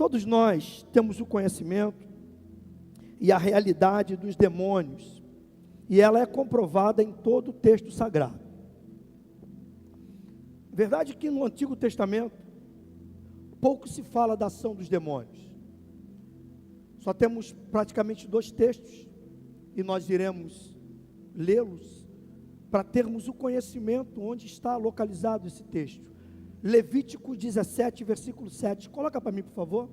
Todos nós temos o conhecimento e a realidade dos demônios, e ela é comprovada em todo o texto sagrado. Verdade que no Antigo Testamento pouco se fala da ação dos demônios. Só temos praticamente 2 textos, e nós iremos lê-los para termos o conhecimento onde está localizado esse texto. Levítico 17, versículo 7. Coloca para mim, por favor.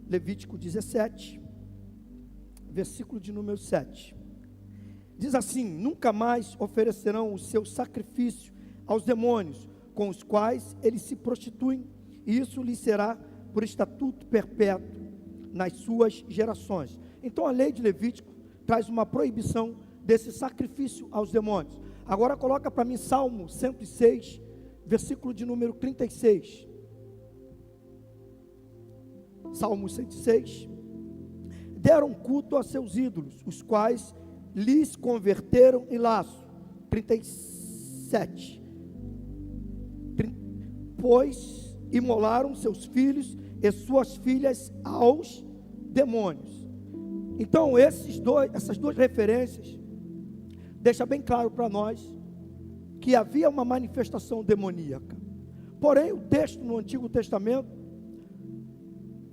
Levítico 17, versículo de número 7. Diz assim: nunca mais oferecerão o seu sacrifício aos demônios, com os quais eles se prostituem, e isso lhes será por estatuto perpétuo nas suas gerações. Então a lei de Levítico traz uma proibição desse sacrifício aos demônios. Agora coloca para mim Salmo 106, versículo de número 36. Salmo 106. Deram culto a seus ídolos, os quais lhes converteram em laço. 37. Pois imolaram seus filhos e suas filhas aos demônios. Então essas duas referências deixa bem claro para nós que havia uma manifestação demoníaca. Porém, o texto no Antigo Testamento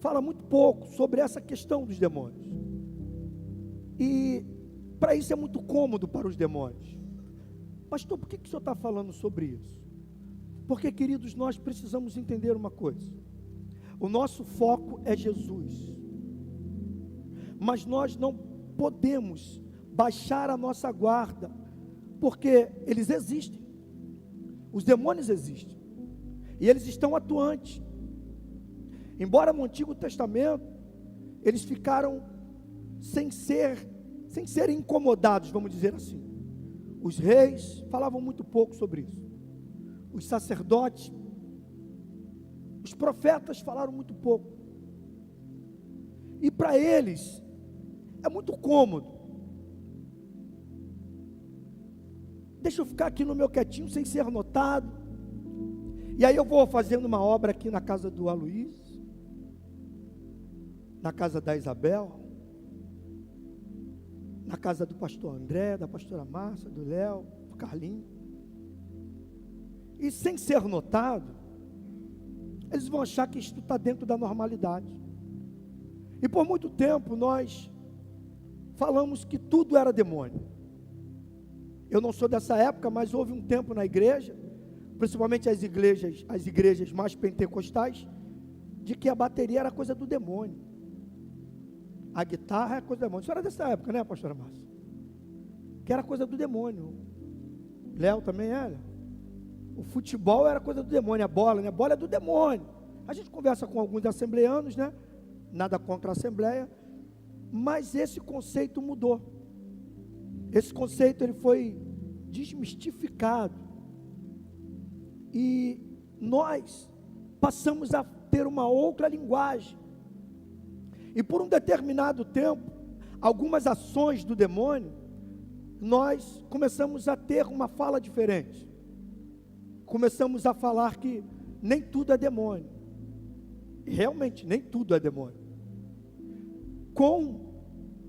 fala muito pouco sobre essa questão dos demônios. E para isso é muito cômodo para os demônios. Pastor, por que o senhor está falando sobre isso? Porque, queridos, nós precisamos entender uma coisa. O nosso foco é Jesus. Mas nós não podemos baixar a nossa guarda, porque eles existem. Os demônios existem. E eles estão atuantes. Embora no Antigo Testamento, eles ficaram sem serem incomodados, vamos dizer assim. Os reis falavam muito pouco sobre isso. Os sacerdotes, os profetas falaram muito pouco. E para eles, é muito cômodo. Deixa eu ficar aqui no meu quietinho, sem ser notado. E aí eu vou fazendo uma obra aqui na casa do Aloysio, na casa da Isabel, na casa do pastor André, da pastora Márcia, do Léo, do Carlinho. E sem ser notado, eles vão achar que isto está dentro da normalidade. E por muito tempo nós falamos que tudo era demônio. Eu não sou dessa época, mas houve um tempo na igreja, principalmente as igrejas mais pentecostais, de que a bateria era coisa do demônio. A guitarra é coisa do demônio. Isso era dessa época, né, pastora Márcia? Que era coisa do demônio. Léo também era. O futebol era coisa do demônio, a bola, né? A bola é do demônio. A gente conversa com alguns assembleanos, né? Nada contra a assembleia, mas esse conceito mudou. Esse conceito ele foi desmistificado. E nós passamos a ter uma outra linguagem. E por um determinado tempo, algumas ações do demônio, nós começamos a ter uma fala diferente. Começamos a falar que nem tudo é demônio. Realmente, nem tudo é demônio. Com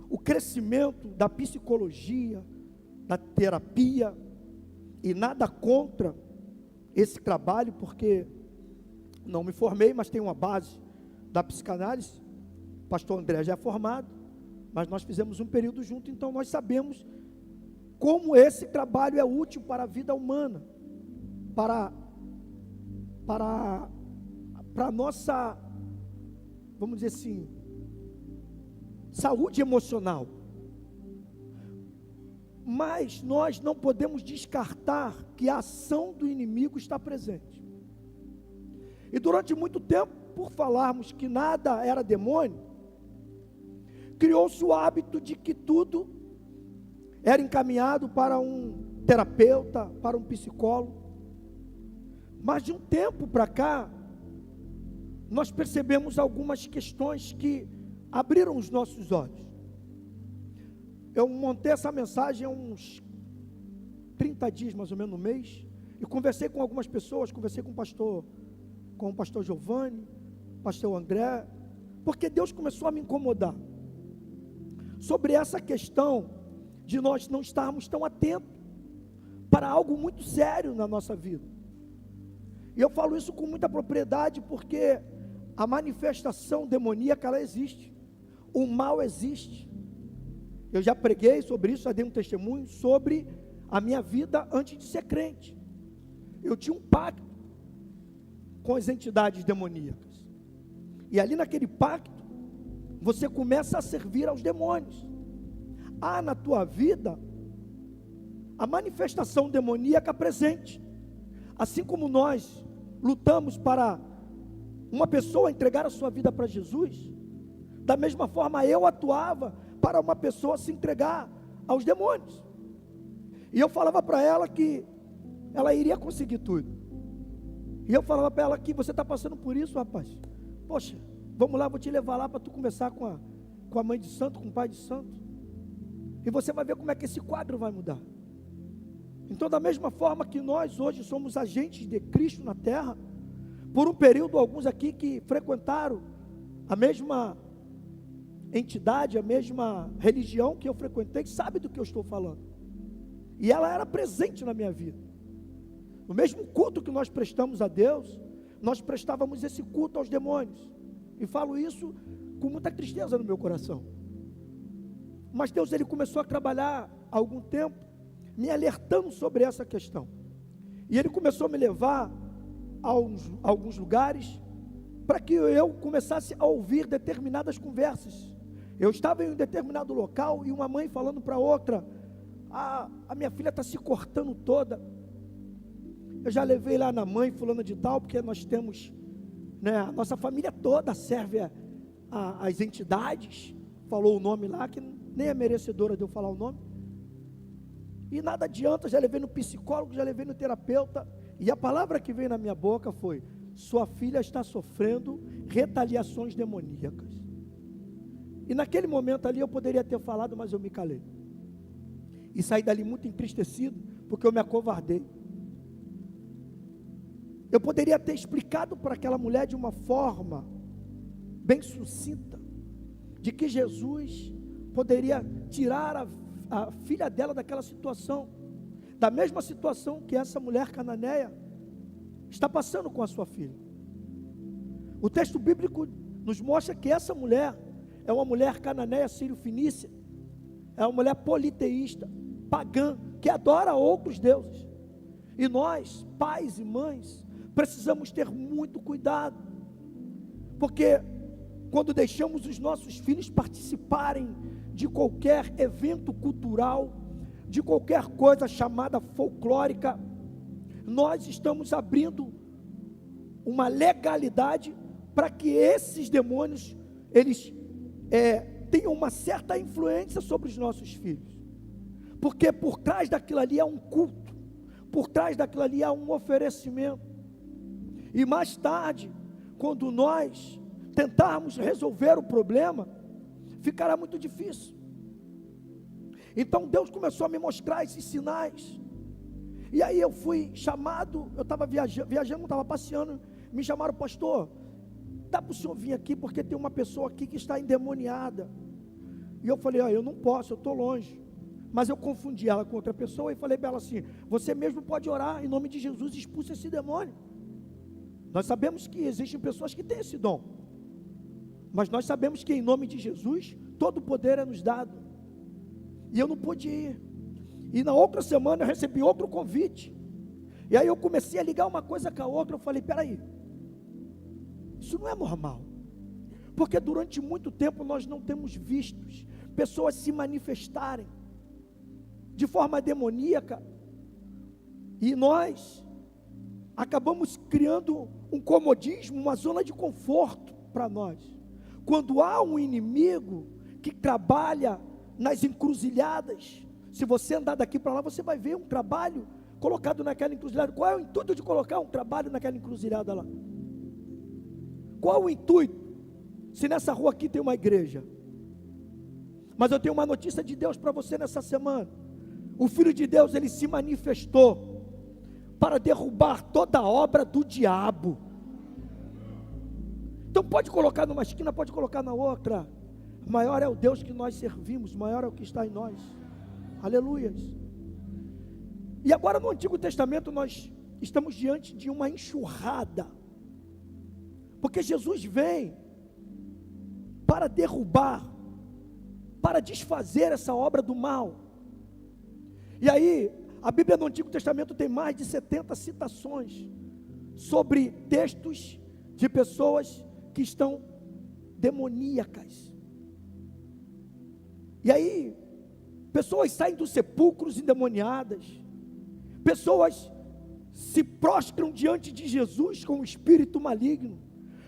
o crescimento da psicologia, da terapia, e nada contra esse trabalho, porque não me formei, mas tenho uma base da psicanálise. O pastor André já é formado, mas nós fizemos um período junto, então nós sabemos como esse trabalho é útil para a vida humana, para a nossa, vamos dizer assim, saúde emocional. Mas nós não podemos descartar que a ação do inimigo está presente. E durante muito tempo, por falarmos que nada era demônio, criou-se o hábito de que tudo era encaminhado para um terapeuta, para um psicólogo. Mas de um tempo para cá, nós percebemos algumas questões que abriram os nossos olhos. Eu montei essa mensagem há uns 30 dias, mais ou menos, no mês, e conversei com algumas pessoas, conversei com o pastor Giovanni, pastor André, porque Deus começou a me incomodar sobre essa questão de nós não estarmos tão atentos para algo muito sério na nossa vida. E eu falo isso com muita propriedade porque a manifestação demoníaca, ela existe, o mal existe. Eu já preguei sobre isso, já dei um testemunho sobre a minha vida antes de ser crente. Eu tinha um pacto com as entidades demoníacas, e ali naquele pacto, você começa a servir aos demônios. Há na tua vida a manifestação demoníaca presente, assim como nós lutamos para uma pessoa entregar a sua vida para Jesus, da mesma forma eu atuava para uma pessoa se entregar aos demônios, e eu falava para ela que ela iria conseguir tudo, e eu falava para ela que você está passando por isso, rapaz, poxa, vamos lá, vou te levar lá para tu conversar com a mãe de santo, com o pai de santo, e você vai ver como é que esse quadro vai mudar. Então, da mesma forma que nós hoje somos agentes de Cristo na terra, por um período, alguns aqui que frequentaram a mesma entidade, a mesma religião que eu frequentei, sabe do que eu estou falando, e ela era presente na minha vida. No mesmo culto que nós prestamos a Deus, nós prestávamos esse culto aos demônios, e falo isso com muita tristeza no meu coração. Mas Deus, Ele começou a trabalhar há algum tempo, me alertando sobre essa questão, e Ele começou a me levar a alguns lugares, para que eu começasse a ouvir determinadas conversas. Eu estava em um determinado local, e uma mãe falando para outra, a minha filha está se cortando toda. Eu já levei lá na mãe fulana de tal, porque nós temos, né, a nossa família toda serve as entidades, falou o nome lá, que nem é merecedora de eu falar o nome, e nada adianta, já levei no psicólogo, já levei no terapeuta, e a palavra que veio na minha boca foi: sua filha está sofrendo retaliações demoníacas. E naquele momento ali eu poderia ter falado, mas eu me calei, e saí dali muito entristecido, porque eu me acovardei. Eu poderia ter explicado para aquela mulher de uma forma bem sucinta, de que Jesus poderia tirar a filha dela daquela situação, da mesma situação que essa mulher cananeia está passando com a sua filha. O texto bíblico nos mostra que essa mulher é uma mulher cananeia, sírio-fenícia, é uma mulher politeísta, pagã, que adora outros deuses. E nós, pais e mães, precisamos ter muito cuidado, porque quando deixamos os nossos filhos participarem de qualquer evento cultural, de qualquer coisa chamada folclórica, nós estamos abrindo uma legalidade para que esses demônios, eles tenham uma certa influência sobre os nossos filhos, porque por trás daquilo ali há um culto, por trás daquilo ali há um oferecimento, e mais tarde, quando nós tentarmos resolver o problema, ficará muito difícil. Então Deus começou a me mostrar esses sinais, e aí eu fui chamado, eu estava viajando, estava passeando, me chamaram: pastor, dá para o senhor vir aqui, porque tem uma pessoa aqui que está endemoniada. E eu falei: eu não posso, eu estou longe. Mas eu confundi ela com outra pessoa, e falei para ela assim: você mesmo pode orar, em nome de Jesus, expulsa esse demônio. Nós sabemos que existem pessoas que têm esse dom, mas nós sabemos que em nome de Jesus, todo o poder é nos dado. E eu não pude ir, e na outra semana eu recebi outro convite, e aí eu comecei a ligar uma coisa com a outra. Eu falei: peraí, isso não é normal, porque durante muito tempo nós não temos visto pessoas se manifestarem de forma demoníaca, e nós acabamos criando um comodismo, uma zona de conforto para nós, quando há um inimigo que trabalha nas encruzilhadas. Se você andar daqui para lá, você vai ver um trabalho colocado naquela encruzilhada. Qual é o intuito de colocar um trabalho naquela encruzilhada lá? Qual o intuito? Se nessa rua aqui tem uma igreja, mas eu tenho uma notícia de Deus para você nessa semana: o Filho de Deus, ele se manifestou para derrubar toda a obra do diabo. Então pode colocar numa esquina, pode colocar na outra. Maior é o Deus que nós servimos, maior é o que está em nós. Aleluias. E agora no Antigo Testamento nós estamos diante de uma enxurrada, porque Jesus vem para derrubar, para desfazer essa obra do mal. E aí, a Bíblia no Antigo Testamento tem mais de 70 citações sobre textos de pessoas que estão demoníacas. E aí, pessoas saem dos sepulcros endemoniadas, pessoas se prostram diante de Jesus com o espírito maligno,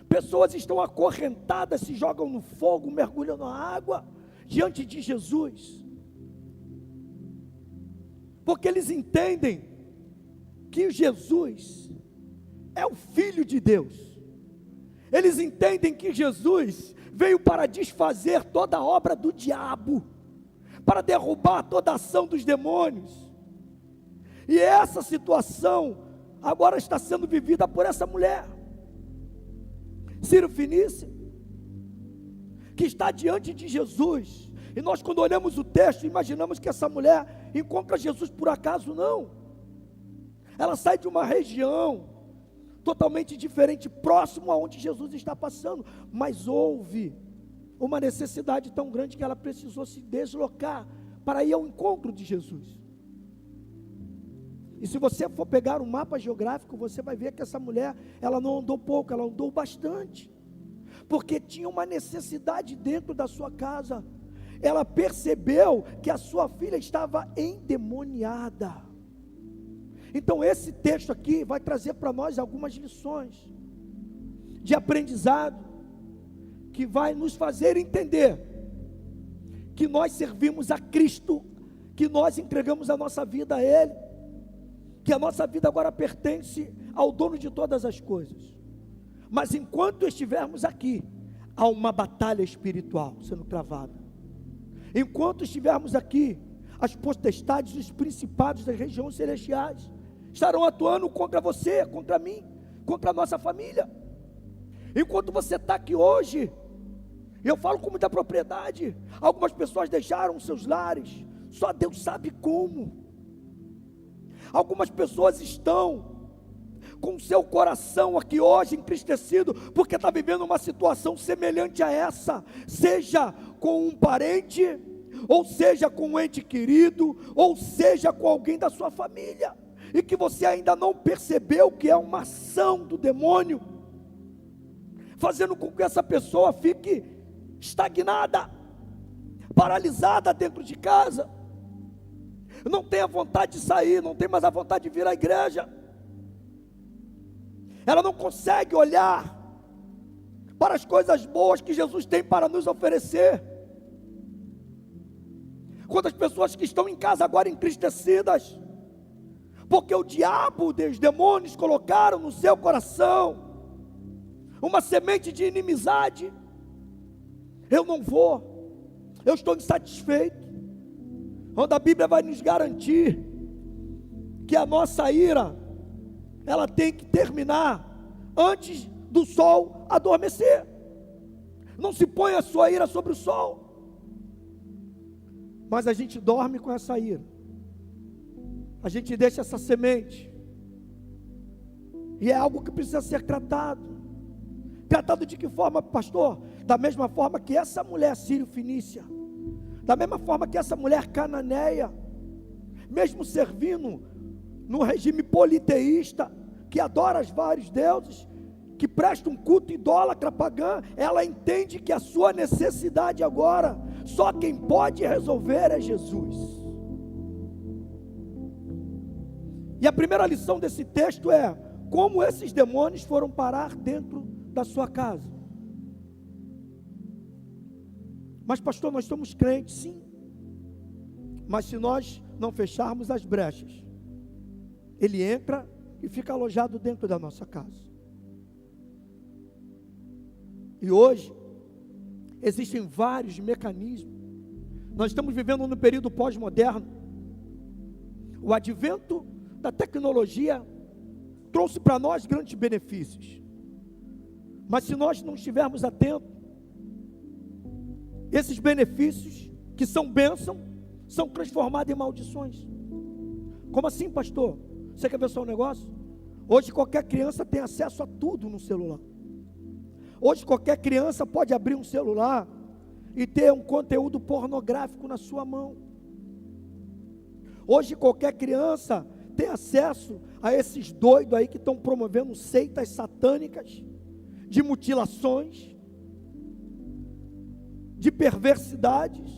pessoas estão acorrentadas, se jogam no fogo, mergulham na água diante de Jesus, porque eles entendem que Jesus é o Filho de Deus. Eles entendem que Jesus veio para desfazer toda a obra do diabo, para derrubar toda a ação dos demônios. E essa situação agora está sendo vivida por essa mulher, Sírio-Fenícia, que está diante de Jesus. E nós, quando olhamos o texto, imaginamos que essa mulher encontra Jesus por acaso. Não, ela sai de uma região totalmente diferente, próximo aonde Jesus está passando, mas houve uma necessidade tão grande que ela precisou se deslocar para ir ao encontro de Jesus. E se você for pegar um mapa geográfico, você vai ver que essa mulher, ela não andou pouco, ela andou bastante, porque tinha uma necessidade dentro da sua casa. Ela percebeu que a sua filha estava endemoniada. Então esse texto aqui vai trazer para nós algumas lições de aprendizado, que vai nos fazer entender que nós servimos a Cristo, que nós entregamos a nossa vida a Ele, que a nossa vida agora pertence ao dono de todas as coisas. Mas enquanto estivermos aqui, há uma batalha espiritual sendo travada. Enquanto estivermos aqui, as potestades, os principados das regiões celestiais estarão atuando contra você, contra mim, contra a nossa família. Enquanto você está aqui hoje, eu falo com muita propriedade, algumas pessoas deixaram seus lares, só Deus sabe como. Algumas pessoas estão com seu coração aqui hoje entristecido, porque está vivendo uma situação semelhante a essa, seja com um parente, ou seja com um ente querido, ou seja com alguém da sua família, e que você ainda não percebeu que é uma ação do demônio, fazendo com que essa pessoa fique estagnada, paralisada dentro de casa, não tem a vontade de sair, não tem mais a vontade de vir à igreja, ela não consegue olhar para as coisas boas que Jesus tem para nos oferecer. Quantas pessoas que estão em casa agora entristecidas, porque o diabo, os demônios colocaram no seu coração uma semente de inimizade. Eu não vou, eu estou insatisfeito. Onde a Bíblia vai nos garantir que a nossa ira, ela tem que terminar antes do sol adormecer. Não se põe a sua ira sobre o sol, mas a gente dorme com essa ira, a gente deixa essa semente, e é algo que precisa ser tratado. Tratado de que forma, pastor? Da mesma forma que essa mulher sírio-fenícia, da mesma forma que essa mulher cananeia, mesmo servindo no regime politeísta, que adora os vários deuses, que presta um culto idólatra pagã, ela entende que a sua necessidade agora, só quem pode resolver é Jesus. E a primeira lição desse texto é como esses demônios foram parar dentro da sua casa. Mas pastor, nós somos crentes, sim, mas se nós não fecharmos as brechas, ele entra e fica alojado dentro da nossa casa. E hoje existem vários mecanismos. Nós estamos vivendo no período pós-moderno. O advento da tecnologia trouxe para nós grandes benefícios. Mas se nós não estivermos atentos, esses benefícios, que são bênção, são transformados em maldições. Como assim, pastor? Você quer ver só um negócio? Hoje qualquer criança tem acesso a tudo no celular. Hoje qualquer criança pode abrir um celular e ter um conteúdo pornográfico na sua mão. Hoje qualquer criança tem acesso a esses doidos aí que estão promovendo seitas satânicas, de mutilações, de perversidades,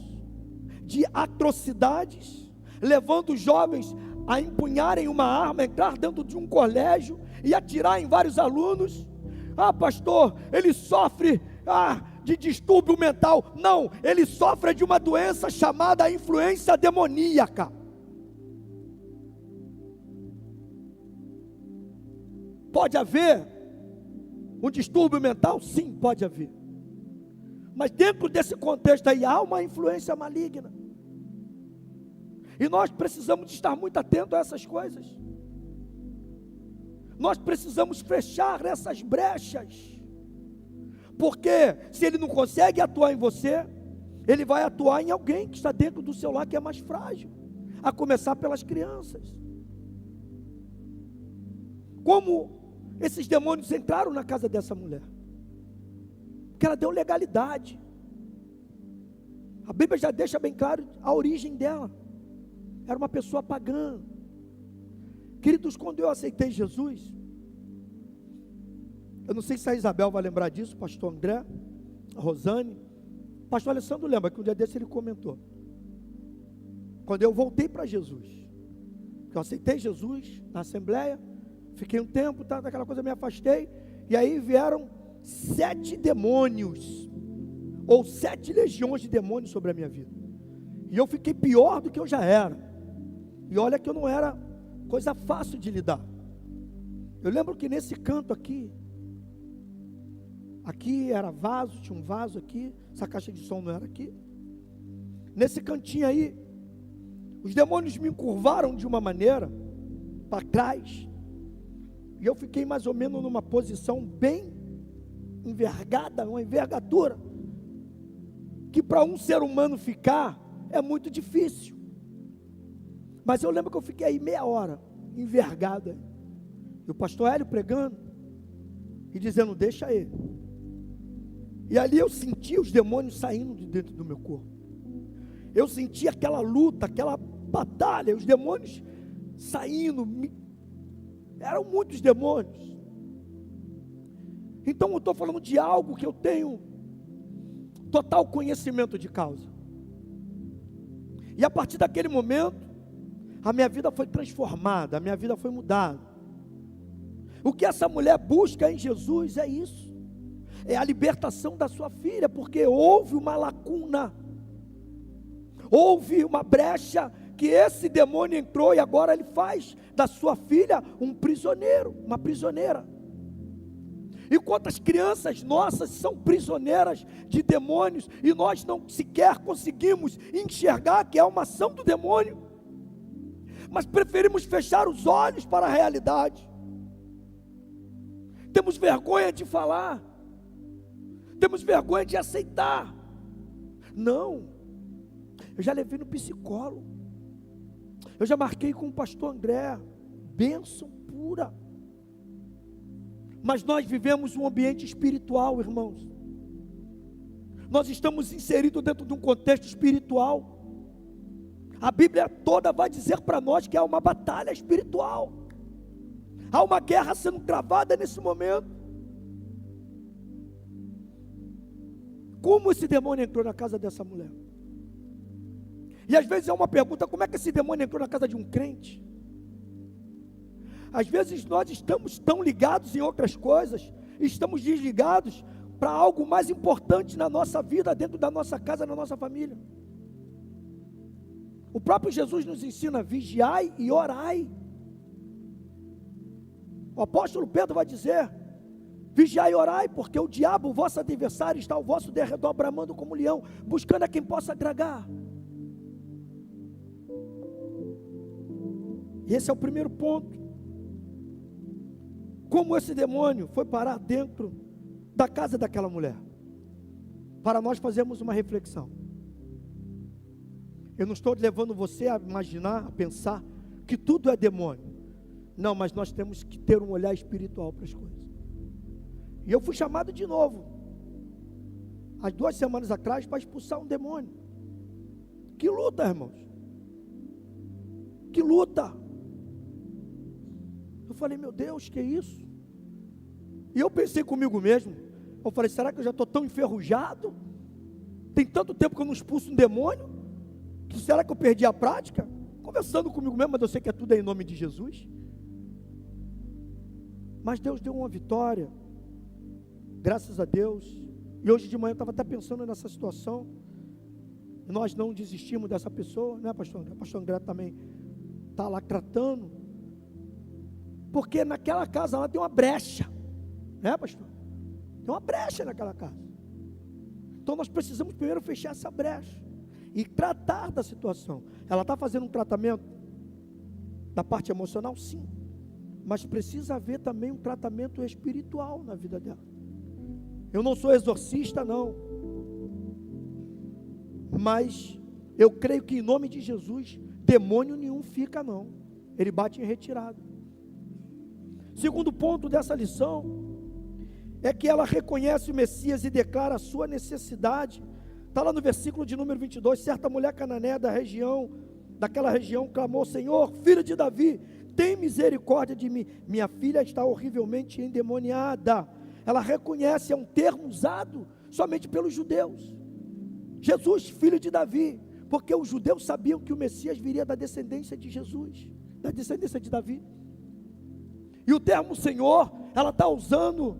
de atrocidades, levando os jovens a empunharem uma arma, entrar dentro de um colégio e atirar em vários alunos. Ah, pastor, ele sofre de distúrbio mental. Não, ele sofre de uma doença chamada influência demoníaca. Pode haver um distúrbio mental? Sim, pode haver. Mas dentro desse contexto aí há uma influência maligna. E nós precisamos estar muito atentos a essas coisas. Nós precisamos fechar essas brechas. Porque se ele não consegue atuar em você, ele vai atuar em alguém que está dentro do seu lar que é mais frágil. A começar pelas crianças. Como esses demônios entraram na casa dessa mulher? Porque ela deu legalidade. A Bíblia já deixa bem claro a origem dela. Era uma pessoa pagã. Queridos, quando eu aceitei Jesus, eu não sei se a Isabel vai lembrar disso, o pastor André, a Rosane, o pastor Alessandro lembra que um dia desse ele comentou. Quando eu voltei para Jesus, eu aceitei Jesus na Assembleia, fiquei um tempo, daquela coisa me afastei, e aí vieram 7 demônios, ou 7 legiões de demônios sobre a minha vida, e eu fiquei pior do que eu já era, e olha que eu não era coisa fácil de lidar. Eu lembro que nesse canto aqui era vaso, tinha um vaso aqui, essa caixa de som não era aqui, nesse cantinho aí, os demônios me encurvaram de uma maneira, para trás, e eu fiquei mais ou menos numa posição bem envergada, uma envergadura, que para um ser humano ficar, é muito difícil. Mas eu lembro que eu fiquei aí meia hora, envergado, e o pastor Hélio pregando, e dizendo, deixa ele. E ali eu senti os demônios saindo de dentro do meu corpo. Eu senti aquela luta, aquela batalha, os demônios saindo, eram muitos demônios. Então eu estou falando de algo que eu tenho total conhecimento de causa. E a partir daquele momento, a minha vida foi transformada, a minha vida foi mudada. O que essa mulher busca em Jesus é isso. É a libertação da sua filha, porque houve uma lacuna. Houve uma brecha que esse demônio entrou e agora ele faz da sua filha um prisioneiro, uma prisioneira. E quantas crianças nossas são prisioneiras de demônios e nós não sequer conseguimos enxergar que é uma ação do demônio, mas preferimos fechar os olhos para a realidade. Temos vergonha de falar, temos vergonha de aceitar. Não, eu já levei no psicólogo, eu já marquei com o pastor André, bênção pura. Mas nós vivemos um ambiente espiritual, irmãos. Nós estamos inseridos dentro de um contexto espiritual. A Bíblia toda vai dizer para nós que há uma batalha espiritual. Há uma guerra sendo travada nesse momento. Como esse demônio entrou na casa dessa mulher? E às vezes é uma pergunta, como é que esse demônio entrou na casa de um crente? Às vezes nós estamos tão ligados em outras coisas, estamos desligados para algo mais importante na nossa vida, dentro da nossa casa, na nossa família. O próprio Jesus nos ensina, vigiai e orai. O apóstolo Pedro vai dizer, vigiai e orai, porque o diabo, o vosso adversário, está ao vosso derredor, bramando como leão, buscando a quem possa tragar. E esse é o primeiro ponto. como esse demônio foi parar dentro da casa daquela mulher. Para nós fazermos uma reflexão. Eu não estou levando você a imaginar, a pensar que tudo é demônio. Não, mas nós temos que ter um olhar espiritual para as coisas. E eu fui chamado de novo, há 2 semanas atrás, para expulsar um demônio. Que luta, irmãos. Que luta. Eu falei, meu Deus, que é isso? E eu pensei comigo mesmo. Eu falei, será que eu já estou tão enferrujado? Tem tanto tempo que eu não expulso um demônio? Que será que eu perdi a prática? Conversando comigo mesmo, mas eu sei que é tudo em nome de Jesus. Mas Deus deu uma vitória. Graças a Deus. E hoje de manhã eu estava até pensando nessa situação. E nós não desistimos dessa pessoa, né, pastor André? O pastor André também está lá tratando. Porque naquela casa lá tem uma brecha. Né, pastor? Tem uma brecha naquela casa. Então nós precisamos primeiro fechar essa brecha e tratar da situação. Ela está fazendo um tratamento da parte emocional? Sim. Mas precisa haver também um tratamento espiritual na vida dela. Eu não sou exorcista, não. Mas eu creio que em nome de Jesus, demônio nenhum fica, não. Ele bate em retirada. Segundo ponto dessa lição é que ela reconhece o Messias e declara a sua necessidade. Está lá no versículo de número 22, certa mulher cananeia daquela região, clamou, Senhor, filho de Davi, tem misericórdia de mim, minha filha está horrivelmente endemoniada. Ela reconhece, é um termo usado somente pelos judeus. Jesus, filho de Davi, porque os judeus sabiam que o Messias viria da descendência de Jesus, da descendência de Davi. E o termo Senhor, ela está usando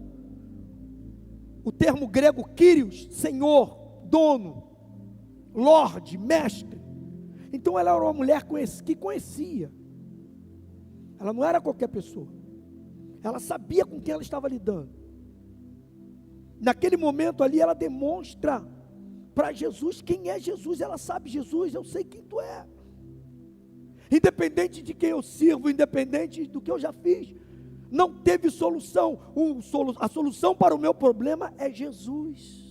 o termo grego Kyrios, Senhor, dono, Lorde, mestre. Então ela era uma mulher que conhecia. Ela não era qualquer pessoa. Ela sabia com quem ela estava lidando. Naquele momento ali ela demonstra para Jesus quem é Jesus. Ela sabe, Jesus, eu sei quem tu é. Independente de quem eu sirvo, independente do que eu já fiz, não teve solução. A solução para o meu problema é Jesus.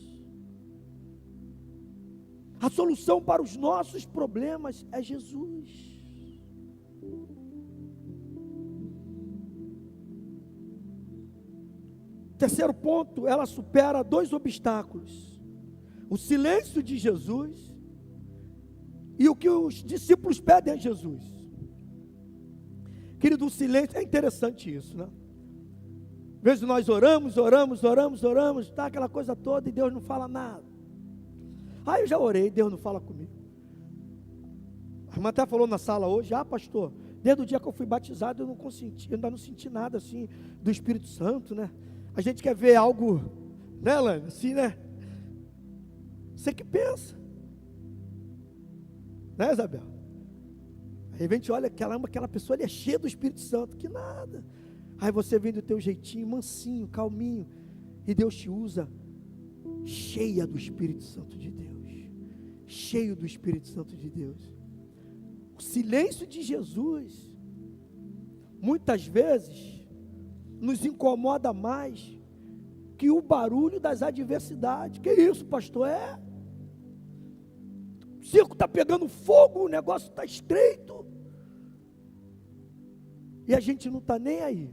A solução para os nossos problemas é Jesus. Terceiro ponto, ela supera 2 obstáculos: o silêncio de Jesus e o que os discípulos pedem a Jesus. Querido, o silêncio, é interessante isso, né? Às vezes nós oramos, tá aquela coisa toda e Deus não fala nada. Eu já orei, Deus não fala comigo. A irmã até falou na sala hoje, pastor, desde o dia que eu fui batizado eu ainda não senti nada assim do Espírito Santo, né? A gente quer ver algo, né, Lana? Assim, né? Você que pensa, né, Isabel? Aí a gente olha, aquela pessoa ali é cheia do Espírito Santo, que nada. Aí você vem do teu jeitinho, mansinho, calminho, e Deus te usa cheia do Espírito Santo de Deus, cheio do Espírito Santo de Deus. O silêncio de Jesus, muitas vezes, nos incomoda mais que o barulho das adversidades. Que isso, pastor? O circo está pegando fogo, o negócio está estreito, e a gente não está nem aí.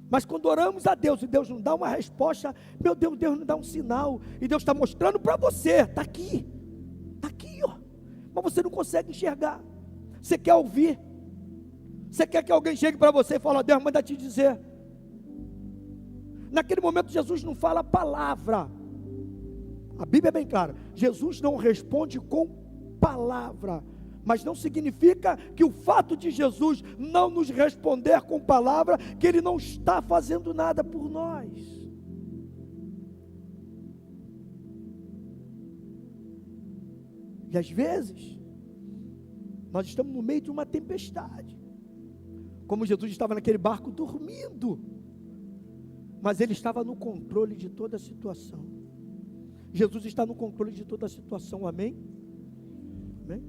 Mas quando oramos a Deus e Deus não dá uma resposta, meu Deus, Deus não dá um sinal, e Deus está mostrando para você, está aqui, ó, mas você não consegue enxergar. Você quer ouvir, você quer que alguém chegue para você e fale, Deus manda te dizer. Naquele momento Jesus não fala a palavra, a Bíblia é bem clara, Jesus não responde com palavra, mas não significa que o fato de Jesus não nos responder com palavra, que Ele não está fazendo nada por nós. E às vezes, nós estamos no meio de uma tempestade, como Jesus estava naquele barco dormindo, mas Ele estava no controle de toda a situação. Jesus está no controle de toda a situação, amém? Amém?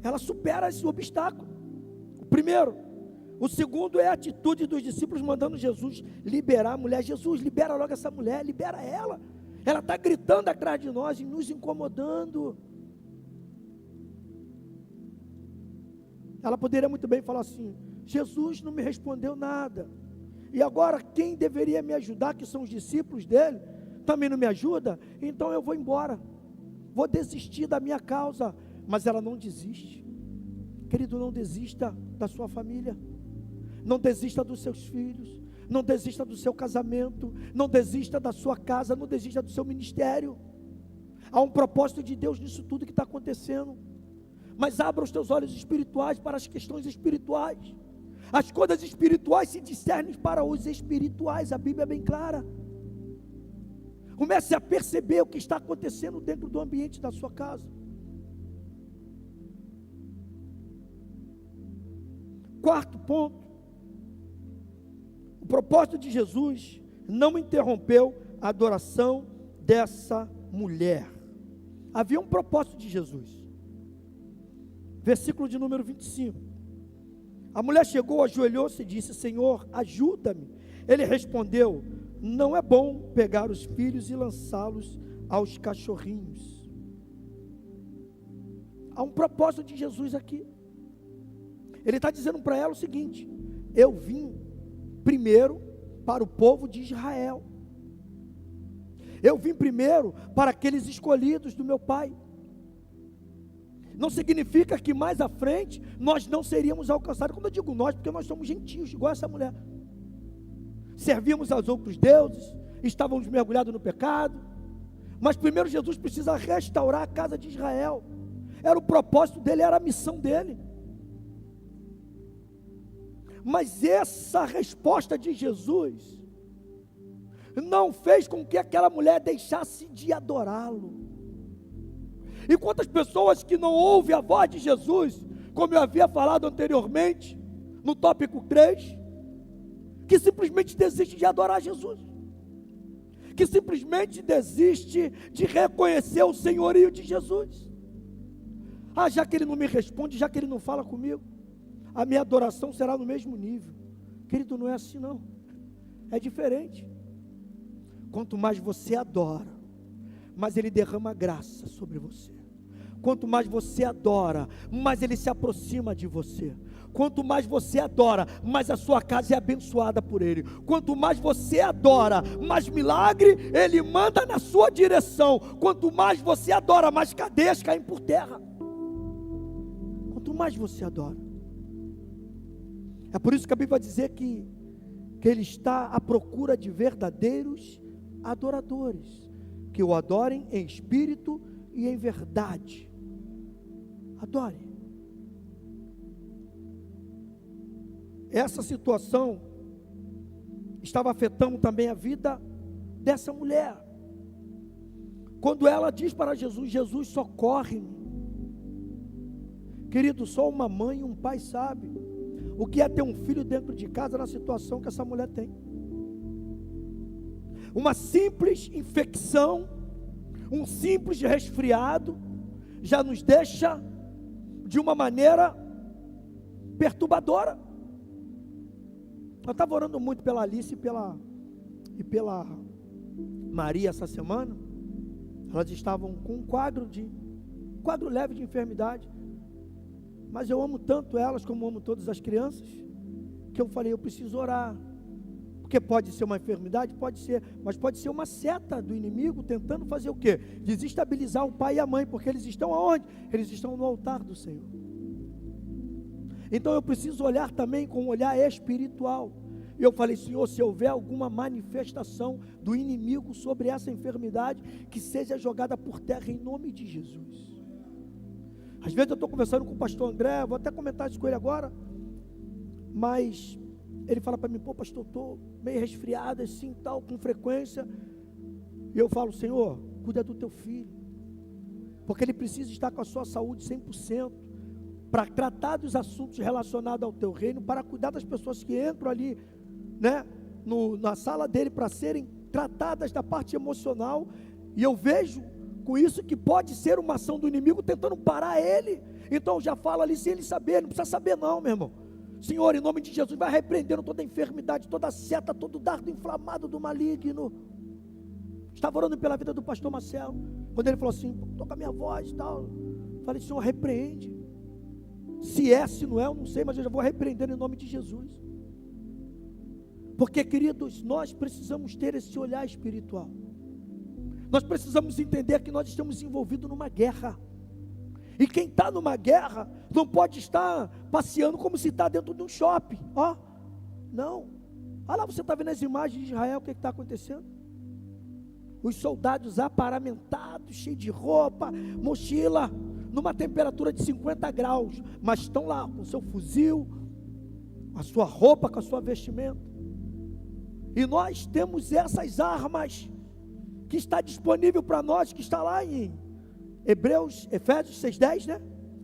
Ela supera esse obstáculo. O primeiro, O segundo é a atitude dos discípulos mandando Jesus liberar a mulher. Jesus, libera logo essa mulher, libera ela. Ela está gritando atrás de nós e nos incomodando. Ela poderia muito bem falar assim: Jesus não me respondeu nada. E agora quem deveria me ajudar, que são os discípulos dele, também não me ajuda? Então eu vou embora. Vou desistir da minha causa. Mas ela não desiste. Querido, não desista da sua família. Não desista dos seus filhos. Não desista do seu casamento. Não desista da sua casa. Não desista do seu ministério. Há um propósito de Deus nisso tudo que está acontecendo. Mas abra os teus olhos espirituais para as questões espirituais. As coisas espirituais se discernem para os espirituais. A Bíblia é bem clara. Comece a perceber o que está acontecendo dentro do ambiente da sua casa. Quarto ponto. O propósito de Jesus não interrompeu a adoração dessa mulher. Havia um propósito de Jesus. Versículo de número 25. A mulher chegou, ajoelhou-se e disse: Senhor, ajuda-me. Ele respondeu: não é bom pegar os filhos e lançá-los aos cachorrinhos. Há um propósito de Jesus aqui. Ele está dizendo para ela o seguinte: eu vim primeiro para o povo de Israel. Eu vim primeiro para aqueles escolhidos do meu Pai. Não significa que mais à frente nós não seríamos alcançados. Quando eu digo nós, porque nós somos gentios, igual essa mulher. Servíamos aos outros deuses, estávamos mergulhados no pecado. Mas primeiro Jesus precisa restaurar a casa de Israel. Era o propósito dele, era a missão dele. Mas essa resposta de Jesus não fez com que aquela mulher deixasse de adorá-lo. E quantas pessoas que não ouvem a voz de Jesus, como eu havia falado anteriormente, no tópico 3, que simplesmente desiste de adorar Jesus, que simplesmente desiste de reconhecer o senhorio de Jesus. Ah, já que ele não me responde, já que ele não fala comigo, a minha adoração será no mesmo nível. Querido, não é assim não, é diferente. Quanto mais você adora, mais ele derrama graça sobre você. Quanto mais você adora, mais ele se aproxima de você. Quanto mais você adora, mais a sua casa é abençoada por ele. Quanto mais você adora, mais milagre ele manda na sua direção. Quanto mais você adora, mais cadeias caem por terra. Quanto mais você adora. É por isso que a Bíblia vai dizer que ele está à procura de verdadeiros adoradores, que o adorem em espírito e em verdade. Adore. Essa situação estava afetando também a vida dessa mulher. Quando ela diz para Jesus: Jesus, socorre-me. Querido, só uma mãe e um pai sabem o que é ter um filho dentro de casa na situação que essa mulher tem. Uma simples infecção, um simples resfriado, já nos deixa de uma maneira perturbadora. Eu estava orando muito pela Alice e pela Maria essa semana. Elas estavam com um quadro leve de enfermidade. Mas eu amo tanto elas, como amo todas as crianças, que eu falei: eu preciso orar. Porque pode ser uma enfermidade, pode ser, mas pode ser uma seta do inimigo tentando fazer o quê? Desestabilizar o pai e a mãe, porque eles estão aonde? Eles estão no altar do Senhor. Então eu preciso olhar também com um olhar espiritual. E eu falei: Senhor, se houver alguma manifestação do inimigo sobre essa enfermidade, que seja jogada por terra em nome de Jesus. Às vezes eu estou conversando com o pastor André, vou até comentar isso com ele agora, mas ele fala para mim: pô, pastor, estou meio resfriado assim, tal, com frequência. E eu falo: Senhor, cuida do teu filho, porque ele precisa estar com a sua saúde 100%, para tratar dos assuntos relacionados ao teu reino, para cuidar das pessoas que entram ali, né, na sala dele, para serem tratadas da parte emocional. E eu vejo com isso que pode ser uma ação do inimigo tentando parar ele. Então já fala ali sem ele saber, não precisa saber não, meu irmão. Senhor, em nome de Jesus, vai repreendendo toda enfermidade, toda seta, todo dardo inflamado do maligno. Estava orando pela vida do pastor Marcelo, quando ele falou assim, toca a minha voz e tal. Falei, Senhor, repreende. Se é, se não é, eu não sei, mas eu já vou repreendendo em nome de Jesus. Porque, queridos, nós precisamos ter esse olhar espiritual. Nós precisamos entender que nós estamos envolvidos numa guerra. E quem está numa guerra não pode estar passeando como se está dentro de um shopping. Ó, não. Olha lá, você está vendo as imagens de Israel, o que está acontecendo? Os soldados aparamentados, cheios de roupa, mochila, numa temperatura de 50 graus, mas estão lá com seu fuzil, a sua roupa, com a sua vestimenta. E nós temos essas armas que está disponível para nós, que está lá em Efésios 6:10, né?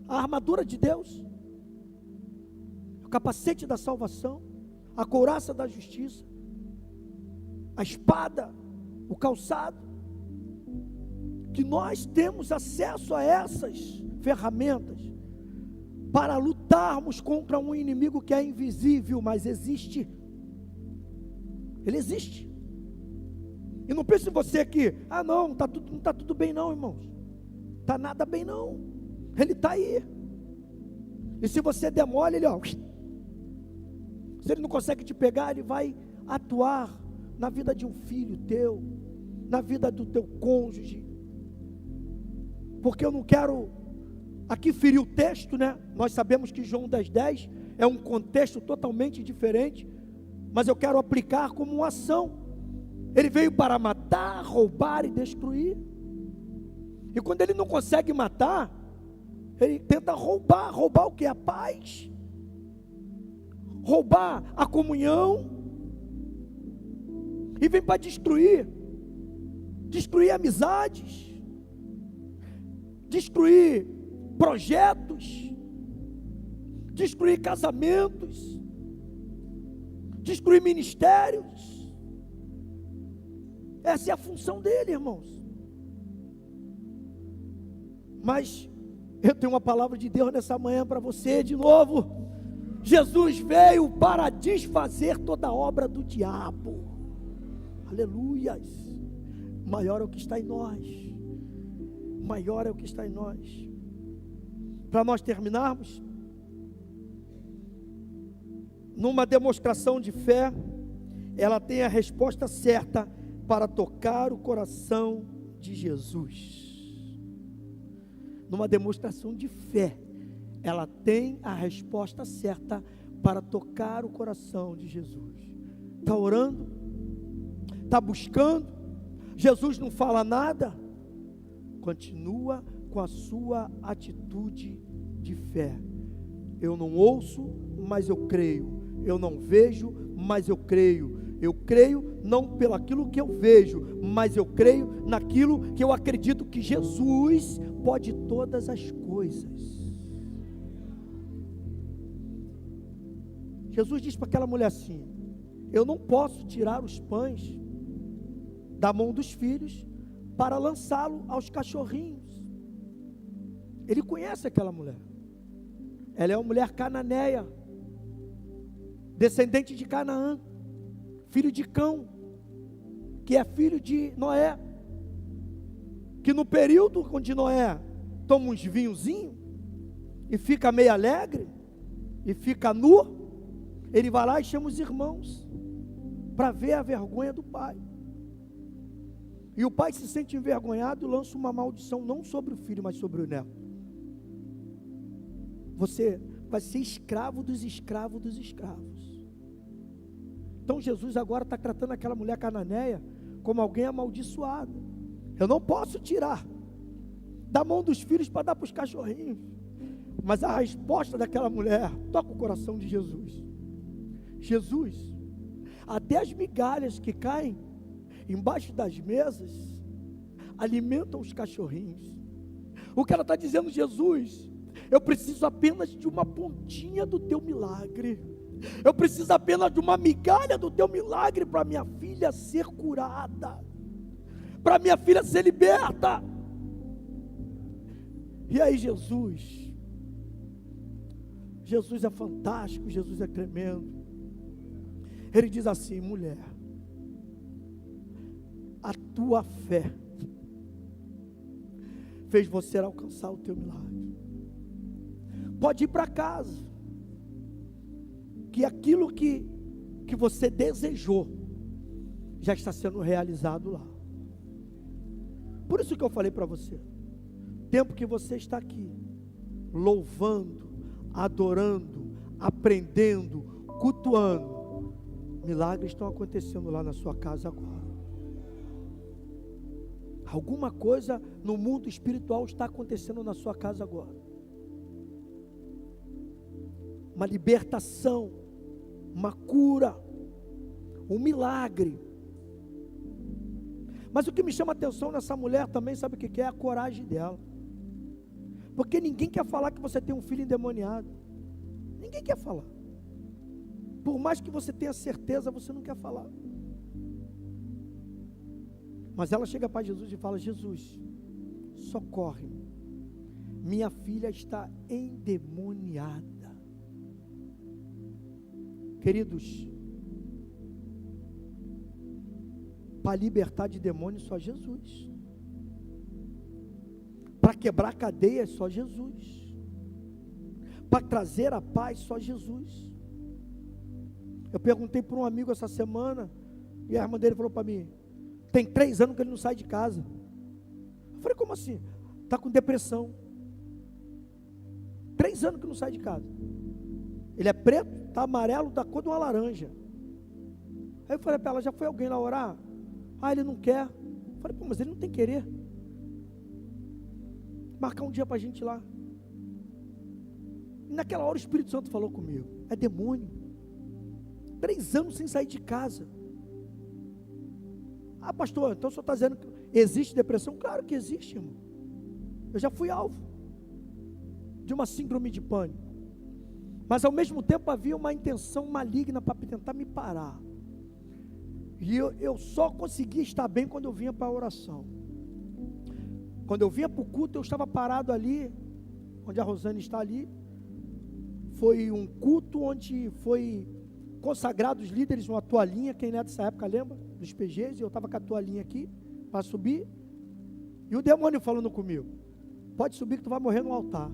A armadura de Deus, o capacete da salvação, a couraça da justiça, a espada, o calçado, que nós temos acesso a essas ferramentas para lutarmos contra um inimigo que é invisível, mas existe. Ele existe. E não pense em você que, não está tudo bem não, irmãos. Está nada bem não. Ele está aí. E se você der mole, ele, se ele não consegue te pegar, ele vai atuar na vida de um filho teu, na vida do teu cônjuge. Porque eu não quero aqui ferir o texto, né? Nós sabemos que João 10:10 é um contexto totalmente diferente, mas eu quero aplicar como uma ação. Ele veio para matar, roubar e destruir. E quando ele não consegue matar, ele tenta roubar. Roubar o que? A paz. Roubar a comunhão. E vem para destruir. Destruir amizades. Destruir projetos. Destruir casamentos. Destruir ministérios. Essa é a função dele, irmãos. Mas eu tenho uma palavra de Deus nessa manhã para você de novo. Jesus veio para desfazer toda a obra do diabo. Aleluias. Maior é o que está em nós. Maior é o que está em nós. Para nós terminarmos, numa demonstração de fé, ela tem a resposta certa para tocar o coração de Jesus. Numa demonstração de fé, ela tem a resposta certa para tocar o coração de Jesus. Está orando? Está buscando? Jesus não fala nada? Continua com a sua atitude de fé. Eu não ouço, mas eu creio. Eu não vejo, mas eu creio. Eu creio não pelo aquilo que eu vejo, mas eu creio naquilo que eu acredito que Jesus pode todas as coisas. Jesus disse para aquela mulher assim: eu não posso tirar os pães da mão dos filhos para lançá-lo aos cachorrinhos. Ele conhece aquela mulher. Ela é uma mulher cananeia, descendente de Canaã, filho de Cão, que é filho de Noé, que no período onde Noé toma uns vinhozinhos e fica meio alegre e fica nu, ele vai lá e chama os irmãos para ver a vergonha do pai. E o pai se sente envergonhado e lança uma maldição não sobre o filho, mas sobre o neto. Você vai ser escravo dos escravos dos escravos. Então Jesus agora está tratando aquela mulher cananeia como alguém amaldiçoado. Eu não posso tirar da mão dos filhos para dar para os cachorrinhos. Mas a resposta daquela mulher toca o coração de Jesus. Jesus, até as migalhas que caem embaixo das mesas alimentam os cachorrinhos. O que ela está dizendo, Jesus, eu preciso apenas de uma pontinha do teu milagre. Eu preciso apenas de uma migalha do teu milagre para minha filha ser curada, para minha filha ser liberta. E aí Jesus Jesus é fantástico, Jesus é tremendo. Ele diz assim: mulher, a tua fé fez você alcançar o teu milagre. Pode ir para casa, que aquilo que você desejou já está sendo realizado lá. Por isso que eu falei para você, tempo que você está aqui, louvando, adorando, aprendendo, cultuando, milagres estão acontecendo lá na sua casa agora. Alguma coisa no mundo espiritual está acontecendo na sua casa agora. Uma libertação, uma cura, um milagre. Mas o que me chama a atenção nessa mulher também, sabe o que é? A coragem dela. Porque ninguém quer falar que você tem um filho endemoniado. Ninguém quer falar. Por mais que você tenha certeza, você não quer falar. Mas ela chega para Jesus e fala: Jesus, socorre-me. Minha filha está endemoniada. Queridos, para libertar de demônios só Jesus. Para quebrar cadeias só Jesus. Para trazer a paz só Jesus. Eu perguntei para um amigo essa semana, e a irmã dele falou para mim: tem 3 anos que ele não sai de casa. Eu falei: como assim? Está com depressão. 3 anos que não sai de casa. Ele é preto, está amarelo, da cor de uma laranja. Aí eu falei para ela: já foi alguém lá orar? Ah, ele não quer. Eu falei: pô, mas ele não tem querer. Marcar um dia para a gente ir lá. E naquela hora o Espírito Santo falou comigo: é demônio. 3 anos sem sair de casa. Ah, pastor, então o senhor está dizendo que existe depressão? Claro que existe, irmão. Eu já fui alvo de uma síndrome de pânico. Mas ao mesmo tempo havia uma intenção maligna para tentar me parar. E eu só conseguia estar bem quando eu vinha para a oração. Quando eu vinha para o culto, eu estava parado ali, onde a Rosane está ali. Foi um culto onde foi consagrado os líderes, uma toalhinha, quem é dessa época lembra? Dos PGs, e eu estava com a toalhinha aqui, para subir. E o demônio falando comigo: pode subir que tu vai morrer no altar.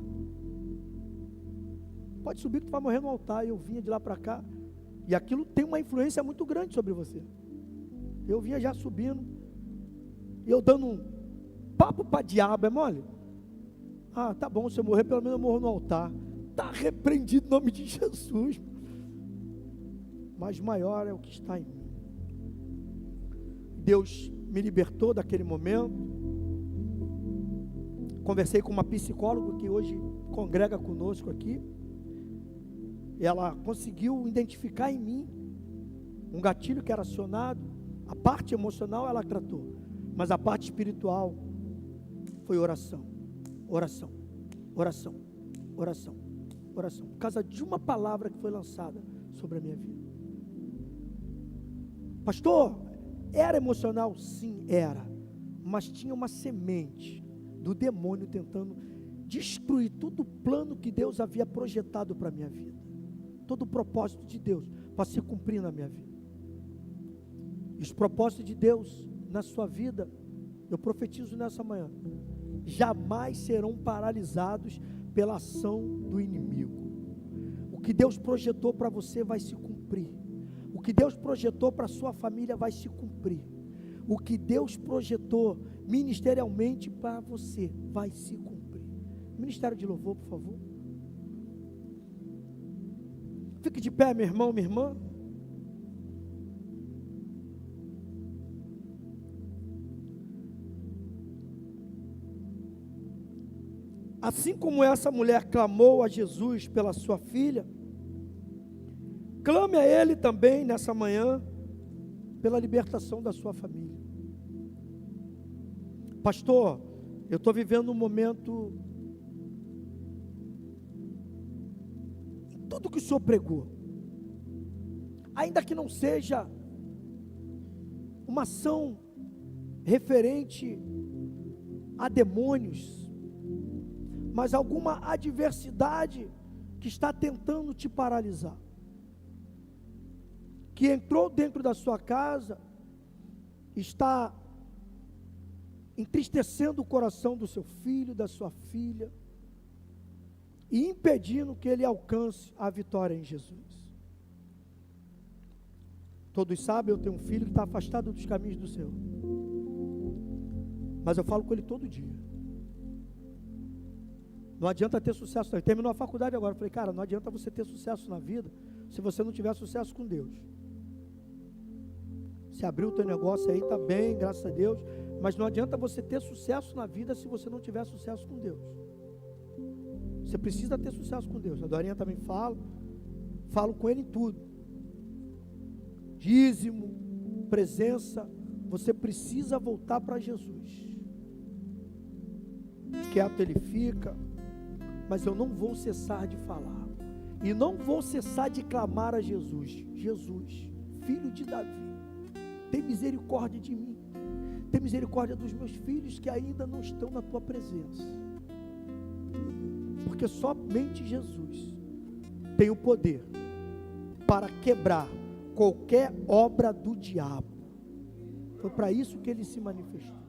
Pode subir que tu vai morrer no altar. E eu vinha de lá para cá, e aquilo tem uma influência muito grande sobre você. Eu vinha já subindo, e eu dando um papo para diabo, é mole? Ah, tá bom, se eu morrer, pelo menos eu morro no altar. Está repreendido em nome de Jesus. Mas maior é o que está em mim. Deus me libertou daquele momento. Conversei com uma psicóloga que hoje congrega conosco aqui. Ela conseguiu identificar em mim um gatilho que era acionado. A parte emocional ela tratou, mas a parte espiritual foi oração, oração, oração, oração, oração, por causa de uma palavra que foi lançada sobre a minha vida. Pastor, era emocional? Sim, era, mas tinha uma semente do demônio tentando destruir todo o plano que Deus havia projetado para a minha vida, todo o propósito de Deus para se cumprir na minha vida. E os propósitos de Deus na sua vida, eu profetizo nessa manhã, jamais serão paralisados pela ação do inimigo. O que Deus projetou para você vai se cumprir. O que Deus projetou para a sua família vai se cumprir. O que Deus projetou ministerialmente para você vai se cumprir. Ministério de louvor, por favor. Fique de pé, meu irmão, minha irmã. Assim como essa mulher clamou a Jesus pela sua filha, clame a Ele também nessa manhã pela libertação da sua família. Pastor, eu estou vivendo um momento, tudo que o Senhor pregou, ainda que não seja uma ação referente a demônios, mas alguma adversidade que está tentando te paralisar, que entrou dentro da sua casa, está entristecendo o coração do seu filho, da sua filha, e impedindo que ele alcance a vitória em Jesus. Todos sabem, eu tenho um filho que está afastado dos caminhos do Senhor, mas eu falo com ele todo dia. Não adianta ter sucesso. Ele terminou a faculdade agora. Eu falei, cara, não adianta você ter sucesso na vida se você não tiver sucesso com Deus. Se abriu o teu negócio aí, está bem, graças a Deus, mas não adianta você ter sucesso na vida se você não tiver sucesso com Deus. Você precisa ter sucesso com Deus. A Dorinha também falo com ele em tudo. Dízimo, presença, você precisa voltar para Jesus. Quieto ele fica, mas eu não vou cessar de falar, e não vou cessar de clamar a Jesus. Jesus, filho de Davi, tem misericórdia de mim, tem misericórdia dos meus filhos que ainda não estão na tua presença, porque somente Jesus tem o poder para quebrar qualquer obra do diabo. Foi para isso que ele se manifestou.